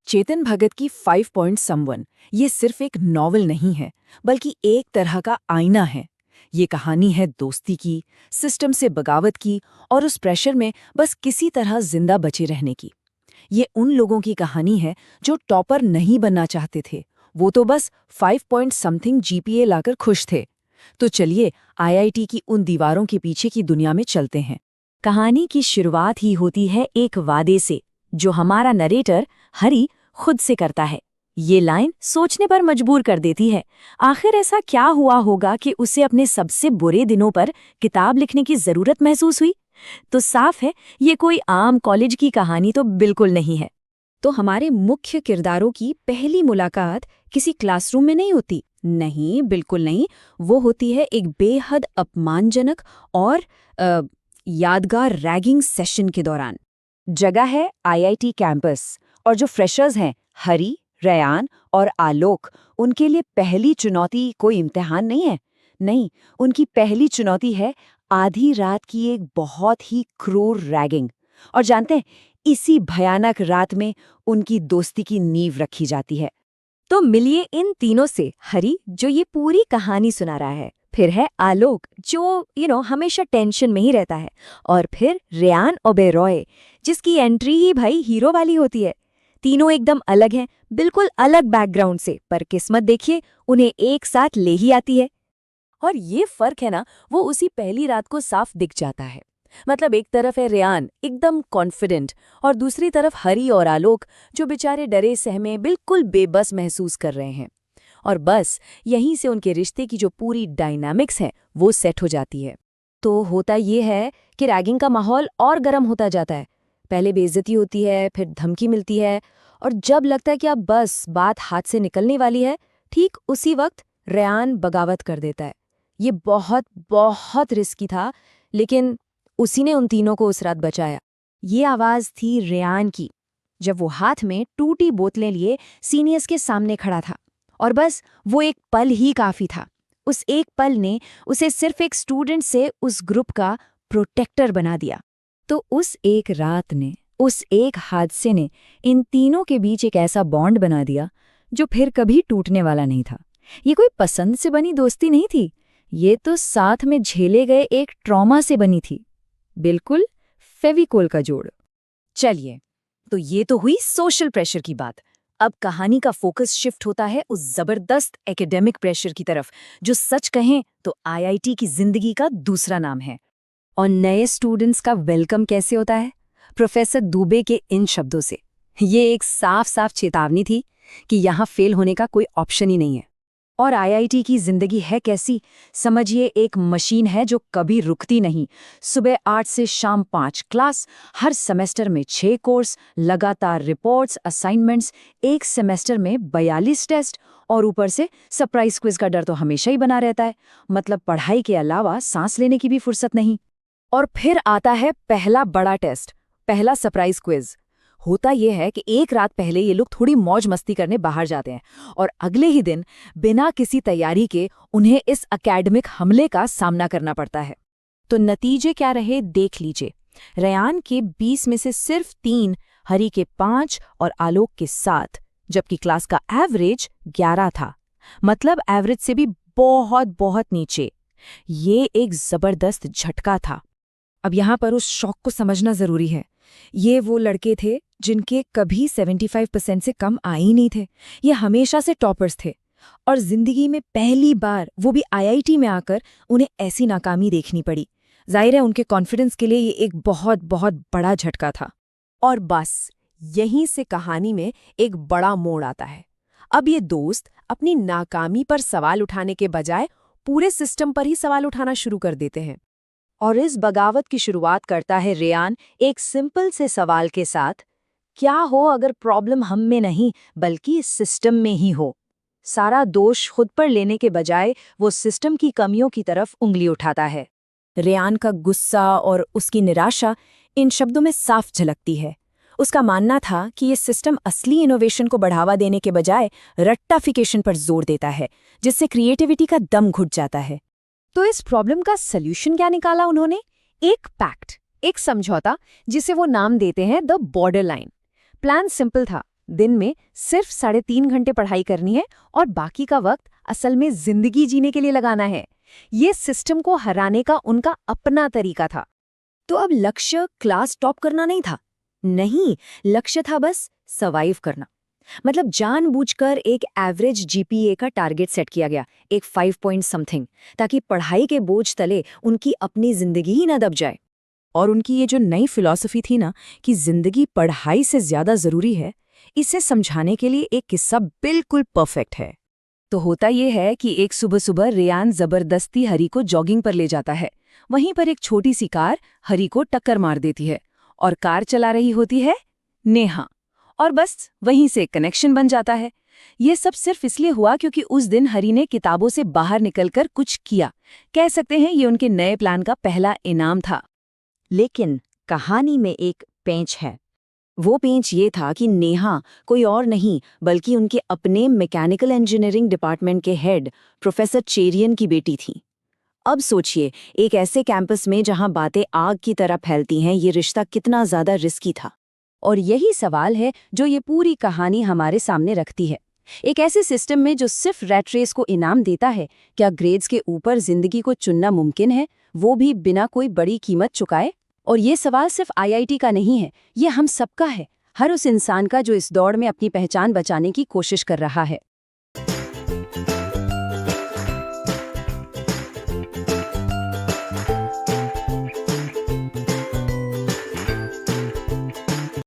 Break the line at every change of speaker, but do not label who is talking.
चेतन भगत की 5 point someone ये सिर्फ एक नॉवल नहीं है, बल्कि एक तरह का आईना है। ये कहानी है दोस्ती की, सिस्टम से बगावत की और उस प्रेशर में बस किसी तरह जिंदा बचे रहने की। ये उन लोगों की कहानी है जो टॉपर नहीं बनना चाहते थे, वो तो बस 5 पॉइंट समथिंग जीपीए लाकर खुश थे। तो चलिए आईआईटी की उन दीवारों के पीछे की दुनिया में चलते हैं। कहानी की शुरुआत ही होती है एक वादे से, जो हमारा नरेटर हरी खुद से करता है। ये लाइन सोचने पर मजबूर कर देती है। आखिर ऐसा क्या हुआ होगा कि उसे अपने सबसे बुरे दिनों पर किताब लिखने की जरूरत महसूस हुई? तो साफ है, ये कोई आम कॉलेज की कहानी तो बिल्कुल नहीं है। तो हमारे मुख्य किरदारों की पहली मुलाकात किसी क्लासरूम में नहीं होती। नहीं, बिल्कुल नहीं। वो होती है एक बेहद अपमानजनक और यादगार रैगिंग सेशन के दौरान। जगह है आईआईटी कैंपस, और जो फ्रेशर्स हैं हरी, रेयान और आलोक, उनके लिए पहली चुनौती कोई इम्तिहान नहीं है। नहीं, उनकी पहली चुनौती है आधी रात की एक बहुत ही क्रूर रैगिंग। और जानते हैं, इसी भयानक रात में उनकी दोस्ती की नींव रखी जाती है। तो मिलिए इन तीनों से, हरी जो ये पूरी कहानी सुना रहा है, फिर है आलोक जो हमेशा टेंशन में ही रहता है, और फिर रेयान ओबेरॉय जिसकी एंट्री ही भाई हीरो वाली होती है। तीनों एकदम अलग हैं, बिल्कुल अलग बैकग्राउंड से, पर किस्मत देखिए उन्हें एक साथ ले ही आती है। और ये फर्क है ना, वो उसी पहली रात को साफ दिख जाता है। मतलब एक तरफ है रेयान एकदम कॉन्फिडेंट, और दूसरी तरफ हरी और आलोक जो बेचारे डरे सहमे बिल्कुल बेबस महसूस कर रहे हैं। और बस यहीं से उनके रिश्ते की जो पूरी डायनामिक्स है वो सेट हो जाती है। तो होता ये है कि रैगिंग का माहौल और गर्म होता जाता है। पहले बेइज्जती होती है, फिर धमकी मिलती है, और जब लगता है कि अब बस बात हाथ से निकलने वाली है, ठीक उसी वक्त रेयान बगावत कर देता है। ये बहुत बहुत रिस्की था, लेकिन उसी ने उन तीनों को उस रात बचाया। ये आवाज़ थी रेयान की, जब वो हाथ में टूटी बोतलें लिए सीनियर्स के सामने खड़ा था। और बस वो एक पल ही काफ़ी था। उस एक पल ने उसे सिर्फ एक स्टूडेंट से उस ग्रुप का प्रोटेक्टर बना दिया। तो उस एक रात ने, उस एक हादसे ने इन तीनों के बीच एक ऐसा बॉन्ड बना दिया जो फिर कभी टूटने वाला नहीं था। ये कोई पसंद से बनी दोस्ती नहीं थी, ये तो साथ में झेले गए एक ट्रॉमा से बनी थी। बिल्कुल फेविकोल का जोड़। चलिए, तो ये तो हुई सोशल प्रेशर की बात। अब कहानी का फोकस शिफ्ट होता है उस जबरदस्त एकेडमिक प्रेशर की तरफ, जो सच कहें तो आईआईटी की जिंदगी का दूसरा नाम है। और नए स्टूडेंट्स का वेलकम कैसे होता है? प्रोफेसर दुबे के इन शब्दों से। ये एक साफ साफ चेतावनी थी कि यहाँ फेल होने का कोई ऑप्शन ही नहीं है। और आईआईटी की जिंदगी है कैसी? समझिए, एक मशीन है जो कभी रुकती नहीं। सुबह 8 से शाम 5 क्लास, हर सेमेस्टर में 6 कोर्स, लगातार रिपोर्ट्स, असाइनमेंट्स, एक सेमेस्टर में 42 टेस्ट, और ऊपर से सरप्राइज क्विज का डर तो हमेशा ही बना रहता है। मतलब पढ़ाई के अलावा सांस लेने की भी फुर्सत नहीं। और फिर आता है पहला बड़ा टेस्ट, पहला सरप्राइज क्विज। होता यह है कि एक रात पहले ये लोग थोड़ी मौज मस्ती करने बाहर जाते हैं, और अगले ही दिन बिना किसी तैयारी के उन्हें इस एकेडमिक हमले का सामना करना पड़ता है। तो नतीजे क्या रहे देख लीजिए। रेयान के 20 में से सिर्फ 3, हरी के 5 और आलोक के 7, जबकि क्लास का एवरेज 11 था। मतलब एवरेज से भी बहुत बहुत नीचे। ये एक जबरदस्त झटका था। अब यहाँ पर उस शौक को समझना जरूरी है। ये वो लड़के थे जिनके कभी 75% से कम आए ही नहीं थे। ये हमेशा से टॉपर्स थे, और जिंदगी में पहली बार, वो भी आईआईटी में आकर, उन्हें ऐसी नाकामी देखनी पड़ी। जाहिर है उनके कॉन्फिडेंस के लिए ये एक बहुत बहुत बड़ा झटका था। और बस यहीं से कहानी में एक बड़ा मोड़ आता है। अब ये दोस्त अपनी नाकामी पर सवाल उठाने के बजाय पूरे सिस्टम पर ही सवाल उठाना शुरू कर देते हैं। और इस बगावत की शुरुआत करता है रेयान एक सिंपल से सवाल के साथ, क्या हो अगर प्रॉब्लम हम में नहीं बल्कि इस सिस्टम में ही हो? सारा दोष खुद पर लेने के बजाय वो सिस्टम की कमियों की तरफ उंगली उठाता है। रेयान का गुस्सा और उसकी निराशा इन शब्दों में साफ झलकती है। उसका मानना था कि ये सिस्टम असली इनोवेशन को बढ़ावा देने के बजाय रट्टाफिकेशन पर जोर देता है, जिससे क्रिएटिविटी का दम घुट जाता है। तो इस प्रॉब्लम का सल्यूशन क्या निकाला उन्होंने? एक पैक्ट, एक समझौता, जिसे वो नाम देते हैं the border line. Plan simple था,
दिन में सिर्फ 3.5 घंटे पढ़ाई करनी है और बाकी का वक्त असल में जिंदगी जीने के लिए लगाना है। ये सिस्टम को हराने का उनका अपना तरीका था।
तो अब लक्ष्य क्लास टॉप करना नहीं था। नहीं, लक्ष्य था बस सर्वाइव करना। मतलब जानबूझकर एक एवरेज जीपीए का टारगेट सेट किया गया, एक 5 पॉइंट समथिंग, ताकि पढ़ाई के बोझ तले उनकी अपनी जिंदगी ही न दब जाए। और उनकी ये जो नई फिलॉसफी थी ना कि जिंदगी पढ़ाई से ज्यादा जरूरी है, इसे समझाने के लिए एक किस्सा बिल्कुल परफेक्ट है। तो होता ये है कि एक सुबह सुबह रेयान जबरदस्ती हरी को जॉगिंग पर ले जाता है। वहीं पर एक छोटी सी कार हरी को टक्कर मार देती है और कार चला रही होती है नेहा। और बस वहीं से कनेक्शन बन जाता है। ये सब सिर्फ इसलिए हुआ क्योंकि उस दिन हरी ने किताबों से बाहर निकलकर कुछ किया। कह सकते हैं ये उनके नए प्लान का पहला इनाम था। लेकिन कहानी में एक पेंच है। वो पेंच ये था कि नेहा कोई और नहीं बल्कि उनके अपने मैकेनिकल इंजीनियरिंग डिपार्टमेंट के हेड प्रोफेसर चेरियन की बेटी थी। अब सोचिए, एक ऐसे कैंपस में जहां बातें आग की तरह फैलती हैं, ये रिश्ता कितना ज्यादा रिस्की था।
और यही सवाल है जो ये पूरी कहानी हमारे सामने रखती है। एक ऐसे सिस्टम में जो सिर्फ रैट रेस को इनाम देता है, क्या ग्रेड्स के ऊपर जिंदगी को चुनना मुमकिन है, वो भी बिना कोई बड़ी कीमत चुकाए? और ये सवाल सिर्फ आईआईटी का नहीं है, ये हम सबका है, हर उस इंसान का जो इस दौड़ में अपनी पहचान बचाने की कोशिश कर रहा है।